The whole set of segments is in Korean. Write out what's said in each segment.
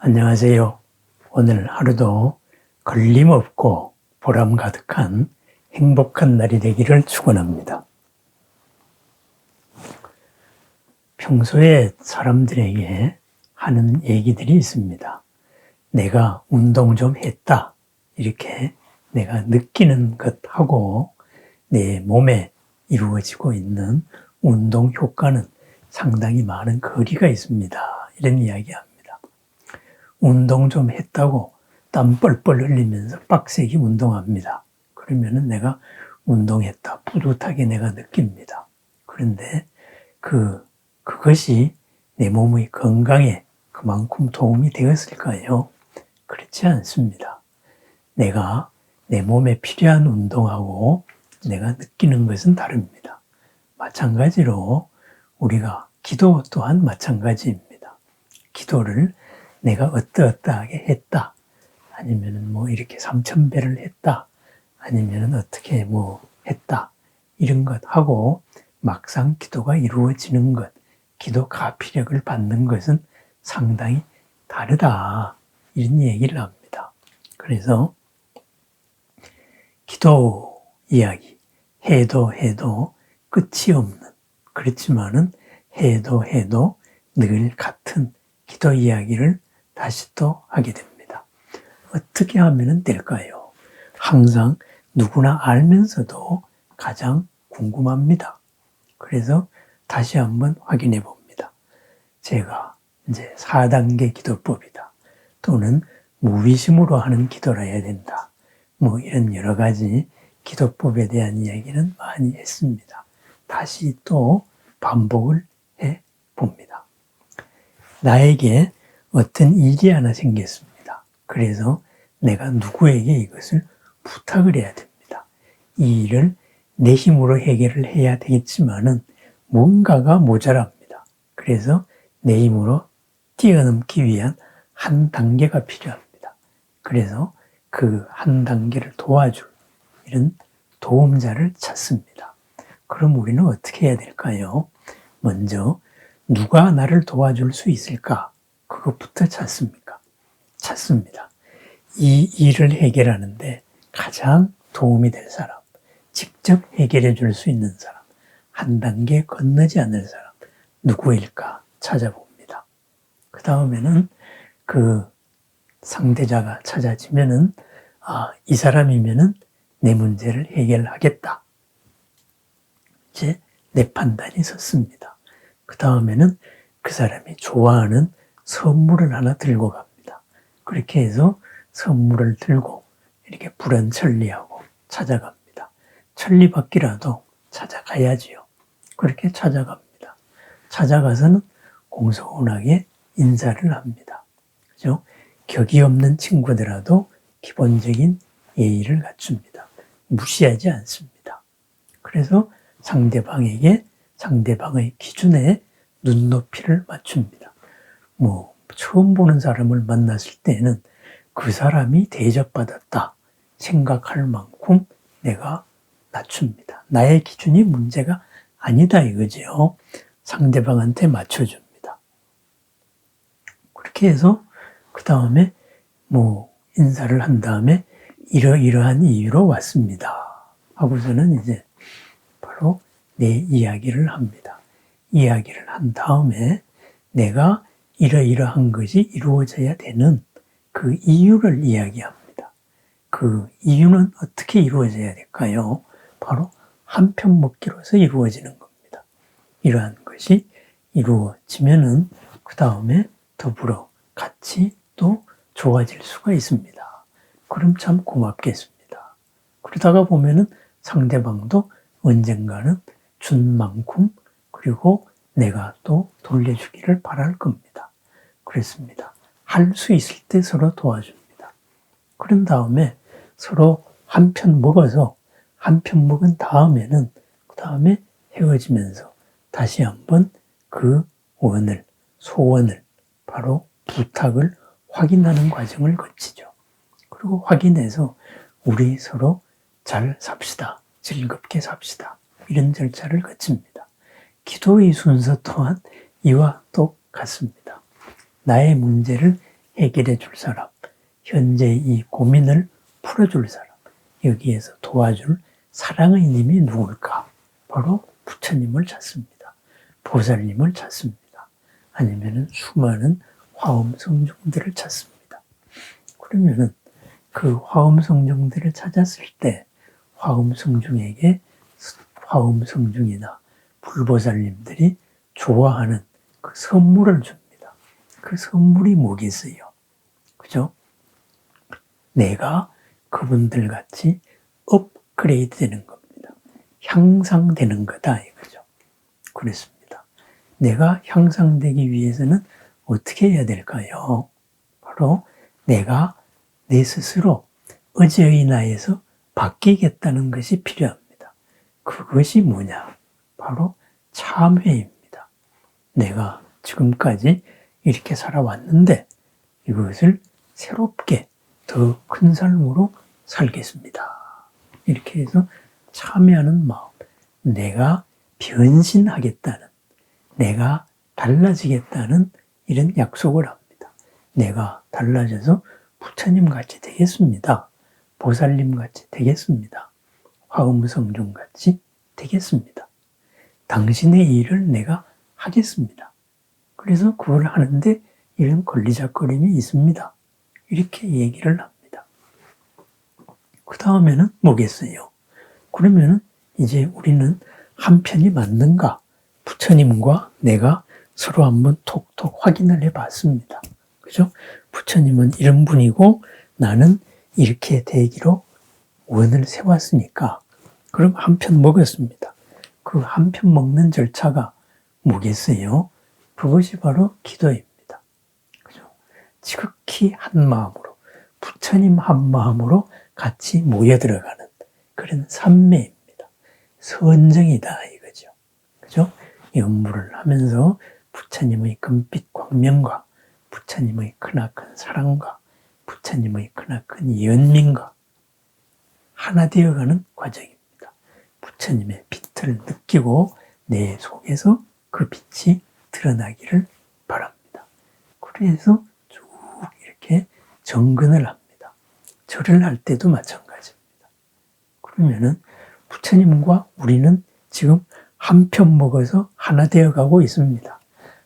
안녕하세요. 오늘 하루도 걸림없고 보람 가득한 행복한 날이 되기를 축원합니다. 평소에 사람들에게 하는 얘기들이 있습니다. 내가 운동 좀 했다. 이렇게 내가 느끼는 것하고 내 몸에 이루어지고 있는 운동 효과는 상당히 많은 거리가 있습니다. 이런 이야기합니다. 운동 좀 했다고 땀 뻘뻘 흘리면서 빡세게 운동합니다. 그러면은 내가 운동했다. 뿌듯하게 내가 느낍니다. 그런데 그것이 내 몸의 건강에 그만큼 도움이 되었을까요? 그렇지 않습니다. 내가 내 몸에 필요한 운동하고 내가 느끼는 것은 다릅니다. 마찬가지로 우리가 기도 또한 마찬가지입니다. 기도를 내가 어떠하게 했다. 아니면은 이렇게 3000배를 했다. 아니면은 어떻게 했다. 이런 것하고 막상 기도가 이루어지는 것, 기도 가피력을 받는 것은 상당히 다르다. 이런 얘기를 합니다. 그래서 기도 이야기, 해도 끝이 없는, 그렇지만은 해도 늘 같은 기도 이야기를 다시 또 하게 됩니다. 어떻게 하면 될까요? 항상 누구나 알면서도 가장 궁금합니다. 그래서 다시 한번 확인해 봅니다. 제가 이제 4단계 기도법이다. 또는 무의심으로 하는 기도라 해야 된다. 이런 여러 가지 기도법에 대한 이야기는 많이 했습니다. 다시 또 반복을 해 봅니다. 나에게 어떤 일이 하나 생겼습니다. 그래서 내가 누구에게 이것을 부탁을 해야 됩니다. 이 일을 내 힘으로 해결을 해야 되겠지만은 뭔가가 모자랍니다. 그래서 내 힘으로 뛰어넘기 위한 한 단계가 필요합니다. 그래서 그 한 단계를 도와줄 이런 도움자를 찾습니다. 그럼 우리는 어떻게 해야 될까요? 먼저 누가 나를 도와줄 수 있을까? 그것부터 찾습니다. 이 일을 해결하는데 가장 도움이 될 사람, 직접 해결해 줄 수 있는 사람, 한 단계 건너지 않을 사람, 누구일까 찾아봅니다. 그 다음에는 그 상대자가 찾아지면은, 이 사람이면은 내 문제를 해결하겠다. 이제 내 판단이 섰습니다. 그 다음에는 그 사람이 좋아하는 선물을 하나 들고 갑니다. 그렇게 해서 선물을 들고 이렇게 불안천리하고 찾아갑니다. 천리받기라도 찾아가야지요. 그렇게 찾아갑니다. 찾아가서는 공손하게 인사를 합니다. 그죠? 격이 없는 친구들라도 기본적인 예의를 갖춥니다. 무시하지 않습니다. 그래서 상대방에게 상대방의 기준에 눈높이를 맞춥니다. 처음 보는 사람을 만났을 때는 그 사람이 대접받았다 생각할 만큼 내가 낮춥니다. 나의 기준이 문제가 아니다 이거죠. 상대방한테 맞춰줍니다. 그렇게 해서 그 다음에 인사를 한 다음에 이러이러한 이유로 왔습니다. 하고서는 이제 바로 내 이야기를 합니다. 이야기를 한 다음에 내가 이러이러한 것이 이루어져야 되는 그 이유를 이야기합니다. 그 이유는 어떻게 이루어져야 될까요? 바로 한 편 먹기로서 이루어지는 겁니다. 이러한 것이 이루어지면은 그 다음에 더불어 같이 또 좋아질 수가 있습니다. 그럼 참 고맙겠습니다. 그러다가 보면은 상대방도 언젠가는 준 만큼 그리고 내가 또 돌려주기를 바랄 겁니다. 그렇습니다. 할 수 있을 때 서로 도와줍니다. 그런 다음에 서로 한 편 먹어서 한 편 먹은 다음에는 그 다음에 헤어지면서 다시 한번 그 소원을 바로 부탁을 확인하는 과정을 거치죠. 그리고 확인해서 우리 서로 잘 삽시다. 즐겁게 삽시다. 이런 절차를 거칩니다. 기도의 순서 또한 이와 똑같습니다. 나의 문제를 해결해 줄 사람, 현재 이 고민을 풀어줄 사람, 여기에서 도와줄 사랑의 님이 누굴까? 바로 부처님을 찾습니다. 보살님을 찾습니다. 아니면 수많은 화엄성중들을 찾습니다. 그러면은 그 화엄성중들을 찾았을 때 화엄성중에게 화엄성중이나 불보살님들이 좋아하는 그 선물을 줍니다. 그 선물이 뭐겠어요? 그죠? 내가 그분들 같이 업그레이드 되는 겁니다. 향상되는 거다 이거죠. 그렇습니다. 내가 향상되기 위해서는 어떻게 해야 될까요? 바로 내가 내 스스로 어제의 나에서 바뀌겠다는 것이 필요합니다. 그것이 뭐냐? 바로 참회입니다. 내가 지금까지 이렇게 살아왔는데 이것을 새롭게 더 큰 삶으로 살겠습니다. 이렇게 해서 참여하는 마음, 내가 변신하겠다는, 내가 달라지겠다는 이런 약속을 합니다. 내가 달라져서 부처님같이 되겠습니다. 보살님같이 되겠습니다. 화엄성중같이 되겠습니다. 당신의 일을 내가 하겠습니다. 그래서 그걸 하는데 이런 걸리적거림이 있습니다. 이렇게 얘기를 합니다. 그 다음에는 뭐겠어요? 그러면은 이제 우리는 한편이 맞는가? 부처님과 내가 서로 한번 톡톡 확인을 해 봤습니다. 그죠? 부처님은 이런 분이고 나는 이렇게 되기로 원을 세웠으니까 그럼 한 편 먹었습니다. 그 한 편 먹는 절차가 뭐겠어요? 그것이 바로 기도입니다. 그죠? 지극히 한 마음으로, 부처님 한 마음으로 같이 모여들어가는 그런 삼매입니다. 선정이다 이거죠. 그죠? 연무를 하면서 부처님의 금빛 광명과 부처님의 크나큰 사랑과 부처님의 크나큰 연민과 하나 되어가는 과정입니다. 부처님의 빛을 느끼고 내 속에서 그 빛이 드러나기를 바랍니다. 그래서 쭉 이렇게 정근을 합니다. 절을 할 때도 마찬가지입니다. 그러면은 부처님과 우리는 지금 한 편 먹어서 하나 되어 가고 있습니다.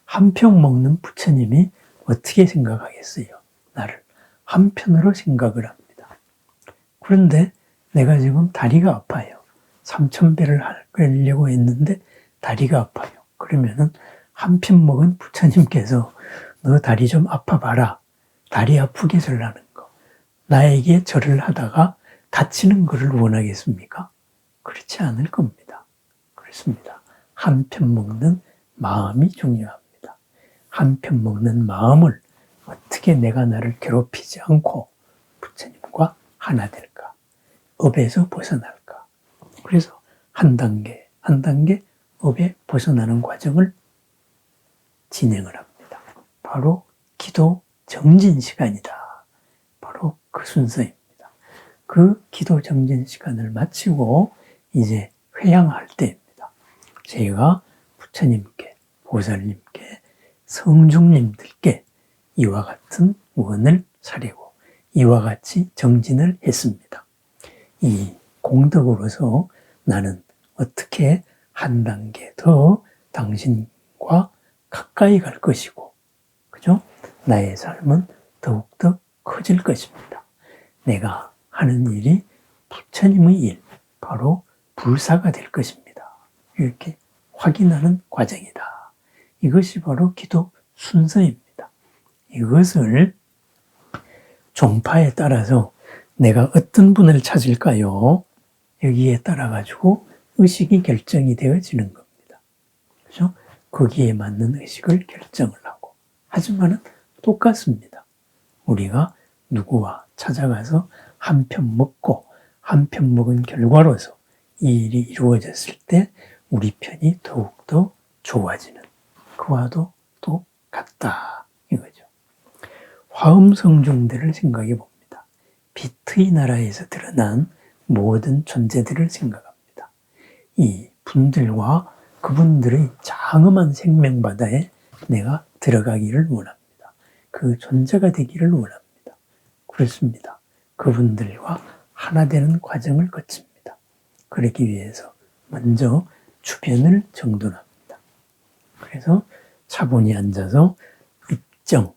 한 편 먹는 부처님이 어떻게 생각하겠어요? 나를 한편으로 생각을 합니다. 그런데 내가 지금 다리가 아파요. 3000배를 하려고 했는데 다리가 아파요. 그러면은 한 편 먹은 부처님께서 너 다리 좀 아파봐라. 다리 아프게 절하는 거. 나에게 절을 하다가 다치는 것을 원하겠습니까? 그렇지 않을 겁니다. 그렇습니다. 한 편 먹는 마음이 중요합니다. 한 편 먹는 마음을 어떻게 내가 나를 괴롭히지 않고 부처님과 하나 될까? 업에서 벗어날까? 그래서 한 단계 한 단계 업에 벗어나는 과정을 진행을 합니다. 바로 기도 정진 시간이다. 바로 그 순서입니다. 그 기도 정진 시간을 마치고 이제 회향할 때입니다. 제가 부처님께, 보살님께, 성중님들께 이와 같은 원을 사려고 이와 같이 정진을 했습니다. 이 공덕으로서 나는 어떻게 한 단계 더 당신과 가까이 갈 것이고, 그죠? 나의 삶은 더욱더 커질 것입니다. 내가 하는 일이 부처님의 일, 바로 불사가 될 것입니다. 이렇게 확인하는 과정이다. 이것이 바로 기도 순서입니다. 이것을 종파에 따라서 내가 어떤 분을 찾을까요? 여기에 따라 가지고 의식이 결정이 되어지는 겁니다. 그죠? 거기에 맞는 의식을 결정을 하고. 하지만은 똑같습니다. 우리가 누구와 찾아가서 한 편 먹고 한 편 먹은 결과로서 이 일이 이루어졌을 때 우리 편이 더욱더 좋아지는 그와도 똑같다 이거죠. 화엄성중들을 생각해 봅니다. 빛의 나라에서 드러난 모든 존재들을 생각합니다. 이 분들과 그분들의 장엄한 생명바다에 내가 들어가기를 원합니다. 그 존재가 되기를 원합니다. 그렇습니다. 그분들과 하나 되는 과정을 거칩니다. 그러기 위해서 먼저 주변을 정돈합니다. 그래서 차분히 앉아서 입정을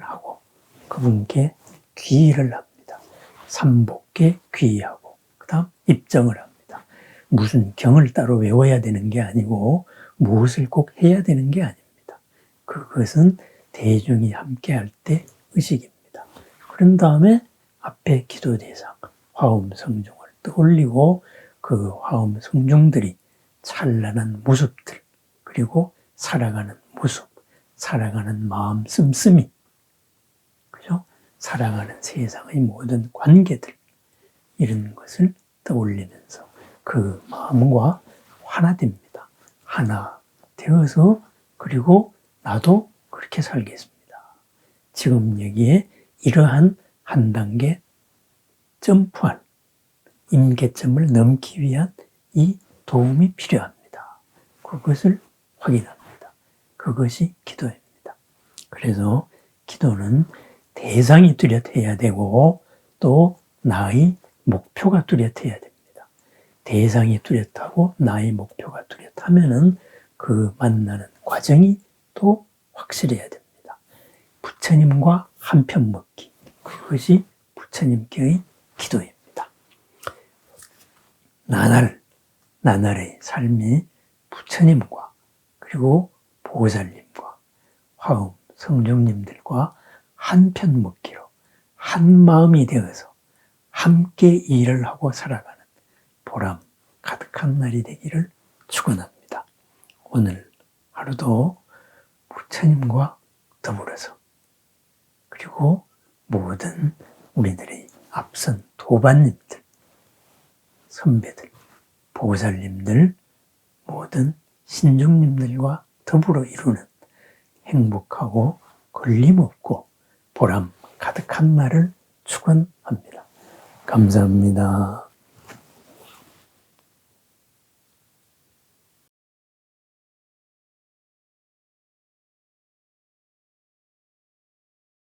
하고 그분께 귀의를 합니다. 삼복께 귀의하고 그 다음 입정을 합니다. 무슨 경을 따로 외워야 되는 게 아니고 무엇을 꼭 해야 되는 게 아닙니다. 그것은 대중이 함께 할 때 의식입니다. 그런 다음에 앞에 기도 대상 화엄 성중을 떠올리고 그 화엄 성중들이 찬란한 모습들 그리고 살아가는 모습, 살아가는 마음 씀씀이, 그죠? 살아가는 세상의 모든 관계들 이런 것을 떠올리면서 그 마음과 하나 됩니다. 하나 되어서 그리고 나도 그렇게 살겠습니다. 지금 여기에 이러한 한 단계 점프한 임계점을 넘기 위한 이 도움이 필요합니다. 그것을 확인합니다. 그것이 기도입니다. 그래서 기도는 대상이 뚜렷해야 되고 또 나의 목표가 뚜렷해야 됩니다. 대상이 뚜렷하고 나의 목표가 뚜렷하면은 그 만나는 과정이 또 확실해야 됩니다. 부처님과 한편 먹기. 그것이 부처님께의 기도입니다. 나날의 삶이 부처님과 그리고 보살님과 화엄 성중님들과 한편 먹기로 한 마음이 되어서 함께 일을 하고 살아가는 보람 가득한 날이 되기를 축원합니다. 오늘 하루도 부처님과 더불어서 그리고 모든 우리들의 앞선 도반님들, 선배들, 보살님들, 모든 신중님들과 더불어 이루는 행복하고 걸림없고 보람 가득한 날을 축원합니다. 감사합니다.